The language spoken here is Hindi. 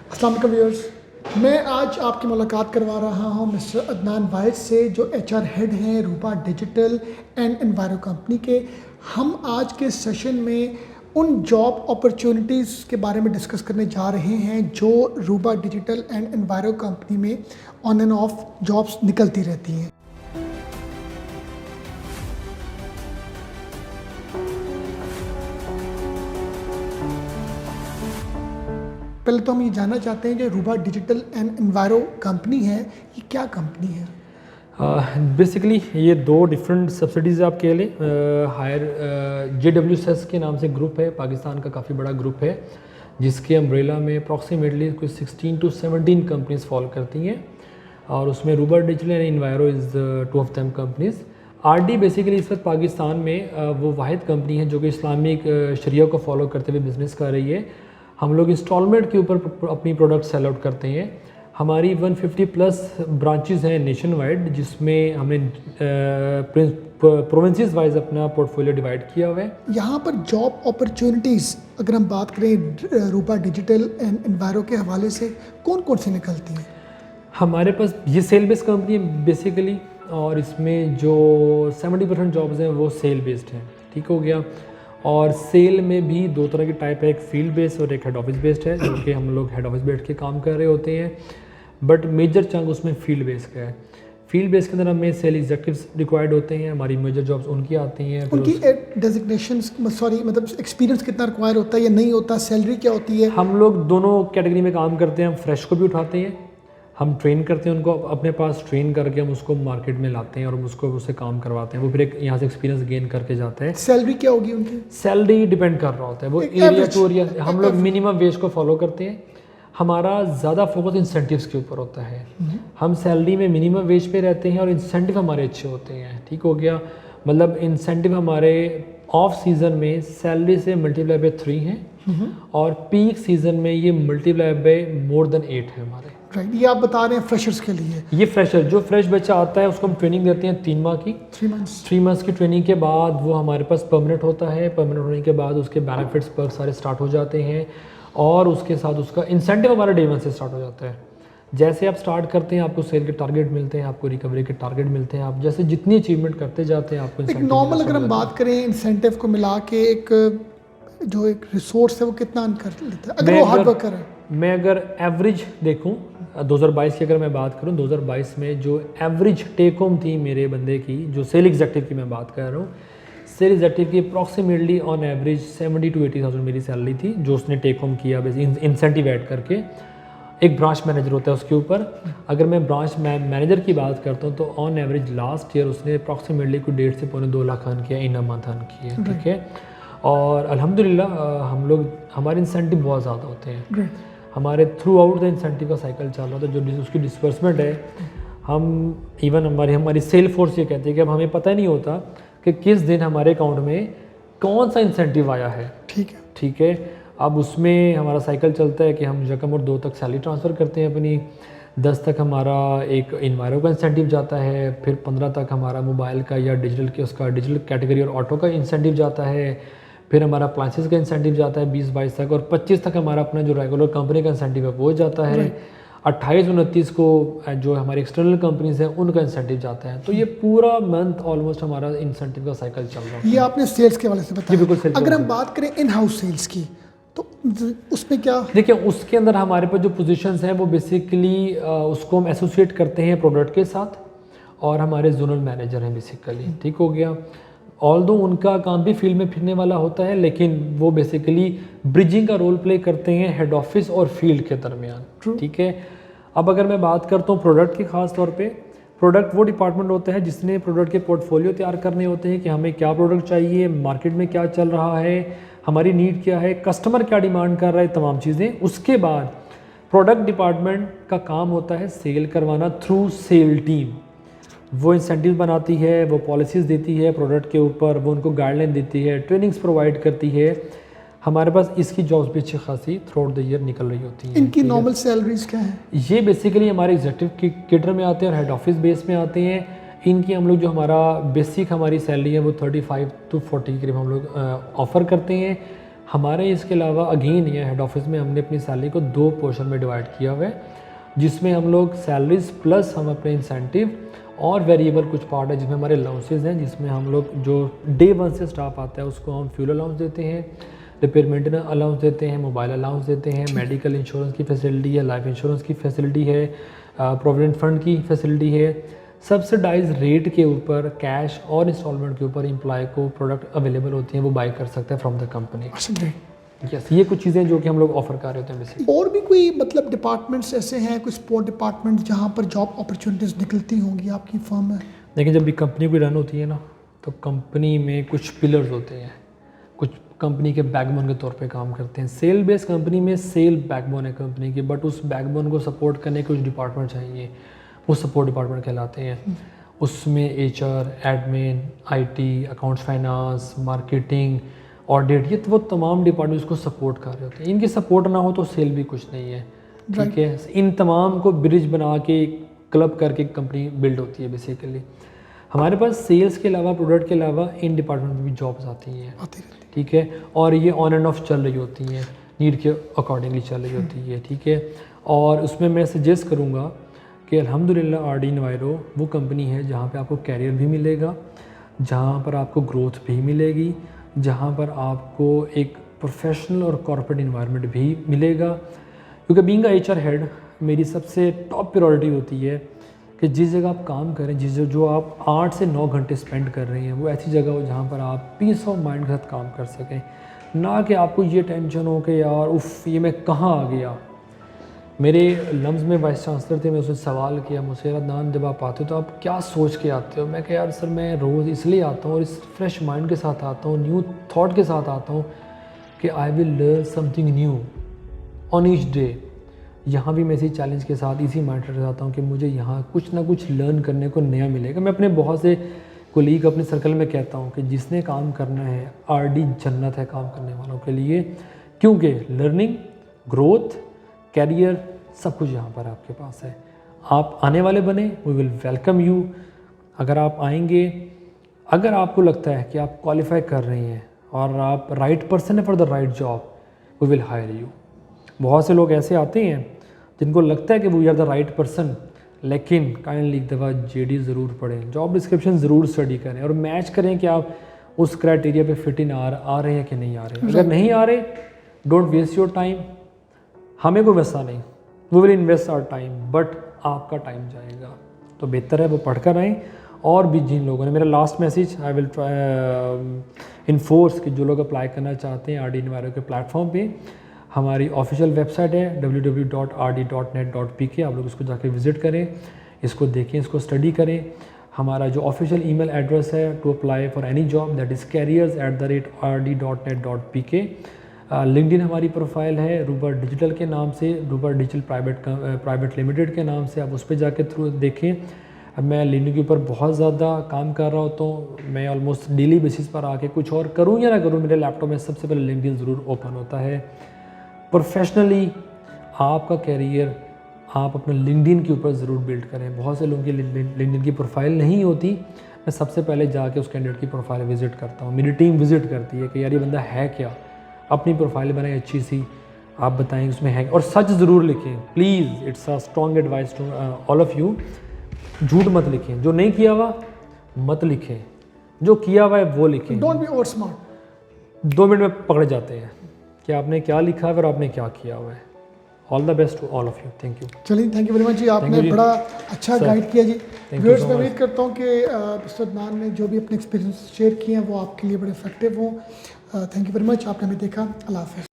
अस्सलाम वालेकुम व्यूअर्स, मैं आज आपकी मुलाकात करवा रहा हूं मिस्टर अदनान वाहिद से, जो एचआर हेड हैं रूबा डिजिटल एंड एनवायरो कंपनी के। हम आज के सेशन में उन जॉब अपॉर्चुनिटीज़ के बारे में डिस्कस करने जा रहे हैं जो रूबा डिजिटल एंड एनवायरो कंपनी में ऑन एंड ऑफ जॉब्स निकलती रहती हैं। पहले तो हम ये जानना चाहते हैं कि रूबा डिजिटल एंड एनवायरो कंपनी है, ये क्या कंपनी है? बेसिकली ये दो डिफरेंट सब्सिडीज़ आप कह लें। हायर JWSS के नाम से ग्रुप है, पाकिस्तान का काफ़ी बड़ा ग्रुप है, जिसके अम्ब्रेला में अप्रॉक्सीमेटली कुछ 16 to 17 कंपनीज फॉलो करती हैं, और उसमें Ruba digital and Enviro is two of them companies. RD basically इस वक्त पाकिस्तान में वो वाहिद कंपनी है जो कि इस्लामिक शरिया को फॉलो करते हुए बिज़नेस कर रही है। हम लोग इंस्टॉलमेंट के ऊपर अपनी प्रोडक्ट सेल आउट करते हैं। हमारी 150 प्लस ब्रांचेस हैं नेशन वाइड, जिसमें हमने प्रोविंसेस वाइज अपना पोर्टफोलियो डिवाइड किया हुआ है। यहाँ पर जॉब अपॉर्चुनिटीज़ अगर हम बात करें रूबा डिजिटल एंड एनवायरो के हवाले से, कौन कौन सी निकलती हैं? हमारे पास ये सेल बेस्ड कंपनी है बेसिकली, और इसमें जो 70% जॉब्स हैं वो सेल बेस्ड हैं। ठीक हो गया। और सेल में भी दो तरह की टाइप है, एक फील्ड बेस्ड और एक हेड ऑफिस बेस्ड है, जो कि हम लोग हेड ऑफिस बैठ के काम कर रहे होते हैं, बट मेजर चंक उसमें फील्ड बेस्ड का है। फील्ड बेस्ड के अंदर हमें सेल एग्जीक्यूटिव्स रिक्वायर्ड होते हैं, हमारी मेजर जॉब्स उनकी आती हैं। उनकी डेजिग्नेशंस मतलब एक्सपीरियंस कितना रिक्वायर होता है या नहीं होता, सैलरी क्या होती है? हम लोग दोनों कैटेगरी में काम करते हैं। हम फ्रेश को भी उठाते हैं, हम ट्रेन करते हैं उनको, अपने पास ट्रेन करके हम उसको मार्केट में लाते हैं और हम उससे काम करवाते हैं। वो फिर एक यहाँ से एक्सपीरियंस गेन करके जाते हैं। सैलरी क्या होगी उनकी? सैलरी डिपेंड कर रहा होता है, वो एरिया टू एरिया। हम लोग मिनिमम वेज को फॉलो करते हैं। हमारा ज़्यादा फोकस इंसेंटिव्स के ऊपर होता है। हम सैलरी में मिनिमम वेज पे रहते हैं और इंसेंटिव हमारे अच्छे होते हैं। ठीक हो गया। मतलब इंसेंटिव हमारे ऑफ सीज़न में सैलरी से मल्टीप्लाई बाय 3 हैं, और पीक सीज़न में ये मल्टीप्लाई बाय मोर देन 8 है हमारे। राइट, ये आप बता रहे हैं फ्रेशर्स के लिए? ये फ्रेशर, जो फ्रेश बच्चा आता है उसको हम ट्रेनिंग देते हैं 3 माह की। 3 मंथ्स की ट्रेनिंग के बाद वो हमारे पास परमानेंट होता है। परमानेंट होने के बाद उसके बेनिफिट्स पर सारे स्टार्ट हो जाते हैं, और उसके साथ उसका इंसेंटिव हमारा डे 1 से स्टार्ट हो जाता है। जैसे आप स्टार्ट करते हैं आपको सेल के टारगेट मिलते हैं, आपको रिकवरी के टारगेट मिलते हैं। आप जैसे जितनी अचीवमेंट करते जाते हैं आपको एक नॉर्मल अगर हम बात करें इंसेंटिव को मिला के, एक जो एक रिसोर्स है वो कितना अर्न कर लेता है अगर वो हार्ड वर्कर है? मैं अगर एवरेज देखूं 2022 की अगर मैं बात करूं, 2022 में जो एवरेज टेक होम थी मेरे बंदे की, जो सेल एग्जीक्यूटिव की मैं बात कर रहा हूँ, सेल एग्जीक्यूटिव की अप्रॉक्सीमेटली ऑन एवरेज 70 to 80,000 मेरी सैलरी थी, जो उसने टेक होम किया बेसिक इंसेंटिव ऐड करके। एक ब्रांच मैनेजर होता है उसके ऊपर। अगर मैं ब्रांच मैनेजर की बात करता हूँ तो ऑन एवरेज लास्ट ईयर उसने अप्रॉक्सीमेटली कोई 1.5 से पौने 2 लाख अर्न किया, इन अ मंथ अर्न किया। ठीक है। और अल्हम्दुलिल्लाह हम लोग, हमारे इंसेंटिव बहुत ज़्यादा होते हैं। हमारे थ्रू आउट द इंसेंटिव का साइकिल चल रहा था, जो उसकी डिस्बर्समेंट है। हम इवन हमारी सेल फोर्स ये कहती है कि अब हमें पता ही नहीं होता कि किस दिन हमारे अकाउंट में कौन सा इंसेंटिव आया है। ठीक है। अब उसमें हमारा साइकिल चलता है कि हम रकम और 2 तक सैलरी ट्रांसफ़र करते हैं अपनी, 10 तक हमारा एक एनवायरो का इंसेंटिव जाता है, फिर 15 तक हमारा मोबाइल का या डिजिटल कैटेगरी और ऑटो का इंसेंटिव जाता है, फिर हमारा अप्लायंसेस का इंसेंटिव जाता है 20-22 तक, और 25 तक हमारा अपना जो रेगुलर कंपनी का इंसेंटिव है वो जाता है। 28-29 को जो हमारी एक्सटर्नल कंपनीज हैं उनका इंसेंटिव जाता है। तो ये पूरा मंथ ऑलमोस्ट हमारा इंसेंटिव का साइकिल चल रहा है। ये आपने सेल्स के वाले से बताया। बिल्कुल। अगर हम बात करें इन हाउस सेल्स की, तो उसमें क्या? देखिए, उसके अंदर हमारे पास जो पोजीशंस हैं वो बेसिकली उसको हम एसोसिएट करते हैं प्रोडक्ट के साथ, और हमारे जोनल मैनेजर हैं बेसिकली। ठीक हो गया। ऑल्दो उनका काम भी फील्ड में फिरने वाला होता है, लेकिन वो बेसिकली ब्रिजिंग का रोल प्ले करते हैं हेड ऑफिस और फील्ड के दरमियान। ठीक है। अब अगर मैं बात करता हूँ प्रोडक्ट की, ख़ास तौर पे प्रोडक्ट वो डिपार्टमेंट होता है जिसने प्रोडक्ट के पोर्टफोलियो तैयार करने होते हैं कि हमें क्या प्रोडक्ट चाहिए, मार्केट में क्या चल रहा है, हमारी नीड क्या है, कस्टमर क्या डिमांड कर रहा है, तमाम चीज़ें। उसके बाद प्रोडक्ट डिपार्टमेंट का काम होता है सेल करवाना थ्रू सेल टीम। वो इंसेंटिव बनाती है, वो पॉलिसीज़ देती है प्रोडक्ट के ऊपर, वो उनको गाइडलाइन देती है, ट्रेनिंग्स प्रोवाइड करती है। हमारे पास इसकी जॉब्स भी अच्छी खासी थ्रू आउट द ईयर निकल रही होती हैं। इनकी नॉर्मल सैलरीज क्या है? ये बेसिकली हमारे एग्जीक्यूटिव केडर में आते हैं और हेड ऑफिस बेस में आते हैं। इनकी हम लोग जो हमारा बेसिक हमारी सैलरी है वो 35 to 40 के करीब हम लोग ऑफ़र करते हैं। हमारे इसके अलावा अगेन ये हेड ऑफिस में हमने अपनी सैलरी को 2 पोर्शन में डिवाइड किया हुआ है, जिसमें हम लोग सैलरीज प्लस हम अपने इंसेंटिव और वेरिएबल कुछ पार्ट है जिसमें हमारे अलाउंसेज हैं, जिसमें हम लोग जो डे 1 से स्टाफ आता है उसको हम फ्यूल अलाउंस देते हैं, रिपेयर मेंटेनेंस अलाउंस देते हैं, मोबाइल अलाउंस देते हैं, मेडिकल इंश्योरेंस की फैसिलिटी है, लाइफ इंश्योरेंस की फैसिलिटी है, प्रोविडेंट फंड की फैसिलिटी है। सब्सिडाइज रेट के ऊपर कैश और इंस्टॉलमेंट के ऊपर एम्प्लॉय को प्रोडक्ट अवेलेबल होती हैं, वो बाई कर सकता है फ्रॉम द कंपनी। यस, ये कुछ चीज़ें जो कि हम लोग ऑफर कर रहे होते हैं बेसिकली। और भी कोई मतलब डिपार्टमेंट्स ऐसे हैं, कोई सपोर्ट डिपार्टमेंट जहाँ पर जॉब अपॉर्चुनिटीज़ निकलती होंगी आपकी फर्म में? देखिए, जब भी कंपनी कोई रन होती है ना, तो कंपनी में कुछ पिलर्स होते हैं, कुछ कंपनी के बैकबोन के तौर पे काम करते हैं। सेल बेस्ड कंपनी में सेल बैकबोन है कंपनी की, बट उस बैकबोन को सपोर्ट करने के कुछ डिपार्टमेंट चाहिए, वो सपोर्ट डिपार्टमेंट कहलाते हैं। उसमें HR, admin, IT, accounts, finance, marketing, audit, ये तो वो तमाम डिपार्टमेंट उसको सपोर्ट कर रहे होते हैं। इनकी सपोर्ट ना हो तो सेल भी कुछ नहीं है, ठीक है। इन तमाम को ब्रिज बना के क्लब करके कंपनी बिल्ड होती है बेसिकली। हमारे पास सेल्स के अलावा, प्रोडक्ट के अलावा इन डिपार्टमेंट में भी जॉब्स आती हैं, ठीक है, और ये ऑन एंड ऑफ चल रही होती हैं, नीड के अकॉर्डिंगली चल रही होती है, ठीक है। और उसमें मैं सजेस्ट करूँगा कि अल्हम्दुलिल्लाह आरडी इन्वायरो वो कंपनी है जहाँ पे आपको कैरियर भी मिलेगा, जहाँ पर आपको ग्रोथ भी मिलेगी, जहाँ पर आपको एक प्रोफेशनल और कॉर्पोरेट इन्वायरमेंट भी मिलेगा। क्योंकि बीइंग अ एचआर हेड मेरी सबसे टॉप प्रायोरिटी होती है कि जिस जगह आप काम करें, जो आप 8 से 9 घंटे स्पेंड कर रहे हैं, वो ऐसी जगह हो जहाँ पर आप पीस ऑफ माइंड के साथ काम कर सकें, ना कि आपको ये टेंशन हो कि यार उफ़ ये मैं कहाँ आ गया। मेरे लम्स में वाइस चांसलर थे, मैं उससे सवाल किया मुझसे, अदनान जब आप आते हो तो आप क्या सोच के आते हो? मैं कहा यार सर मैं रोज़ इसलिए आता हूँ और इस फ्रेश माइंड के साथ आता हूँ, न्यू थॉट के साथ आता हूँ कि I will learn something new on each day. यहाँ भी मैं इसी चैलेंज के साथ, इसी माइंड के साथ आता हूँ कि मुझे यहाँ कुछ ना कुछ लर्न करने को नया मिलेगा। मैं अपने बहुत से कोलीग अपने सर्कल में कहता हूँ कि जिसने काम करना है, आरडी जन्नत है काम करने वालों के लिए, क्योंकि लर्निंग, ग्रोथ, कैरियर सब कुछ यहाँ पर आपके पास है। आप आने वाले बने, वी विल वेलकम यू। अगर आप आएंगे, अगर आपको लगता है कि आप क्वालिफाई कर रहे हैं और आप राइट पर्सन है for the right job, we will hire you. बहुत से लोग ऐसे आते हैं जिनको लगता है कि we are the right person, लेकिन काइंडली एक दफ़ा जेडी ज़रूर पढ़ें, जॉब डिस्क्रिप्शन ज़रूर स्टडी करें और मैच करें कि आप उस क्राइटेरिया पे फिट इन आ रहे हैं कि नहीं आ रहे। अगर नहीं आ रहे, डोंट वेस्ट योर टाइम। हमें कोई वैसा नहीं, we will invest our time, but आपका टाइम जाएगा, तो बेहतर है वो पढ़ कर आएँ। और भी जिन लोगों ने, मेरा last message I will enforce कि जो लोग अप्लाई करना चाहते हैं आरडी इन्वायरो के प्लेटफॉर्म पे, हमारी ऑफिशियल वेबसाइट है www.rd.net.pk, आप लोग उसको जाके विज़िट करें, इसको देखें, इसको स्टडी करें। हमारा जो ऑफिशियल ईमेल एड्रेस है to apply for any job, that is careers@rd.net.pk। LinkedIn हमारी प्रोफाइल है रूबर डिजिटल के नाम से, रूबर डिजिटल प्राइवेट लिमिटेड के नाम से, आप उस पर जाके थ्रू देखें। मैं लिंक्डइन के ऊपर बहुत ज़्यादा काम कर रहा होता हूँ, मैं ऑलमोस्ट डेली बेसिस पर आके कुछ और करूँ या ना करूँ, मेरे लैपटॉप में सबसे पहले लिंक्डइन ज़रूर ओपन होता है। प्रोफेशनली आपका कैरियर आप अपने लिंक्डइन के ऊपर ज़रूर बिल्ड करें। बहुत से लोगों की लिंक्डइन की प्रोफाइल नहीं होती, मैं सबसे पहले जाके उस कैंडिडेट की प्रोफाइल विज़िट करता हूँ, मेरी टीम विज़िट करती है कि यार ये बंदा है क्या, अपनी प्रोफाइल बनाएं अच्छी सी, आप बताएं उसमें है, और सच ज़रूर लिखें please. It's a strong advice to all of you. झूठ मत लिखें, जो नहीं किया हुआ मत लिखें, जो किया हुआ है वो लिखें। Don't be over smart. 2 minute में पकड़ जाते हैं कि आपने क्या लिखा है और आपने क्या किया हुआ है। All the best to all of you. Thank you. चलिए, thank you very much ji, आपने बड़ा अच्छा गाइड किया जी। व्यूअर्स, मैं उम्मीद करता हूँ कि मिस्टर अदनान ने जो भी अपने एक्सपीरियंस शेयर किए हैं वो आपके लिए बड़े इफेक्टिव हों। थैंक यू वेरी मच, आपने हमें देखा। अल्लाह हाफ़िज़।